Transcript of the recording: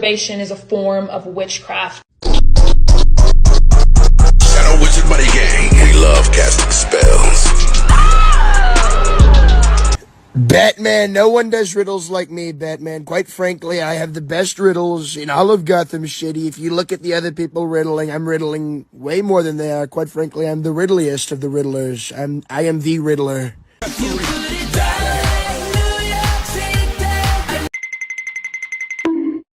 masturbation is a form of witchcraft. Shadow Wizard Money Gang. We love casting spells. Batman, no one does riddles like me, Batman. Quite frankly, I have the best riddles in all of Gotham City. If you look at the other people riddling, I'm riddling way more than they are. Quite frankly, I'm the riddliest of the riddlers. I am the Riddler.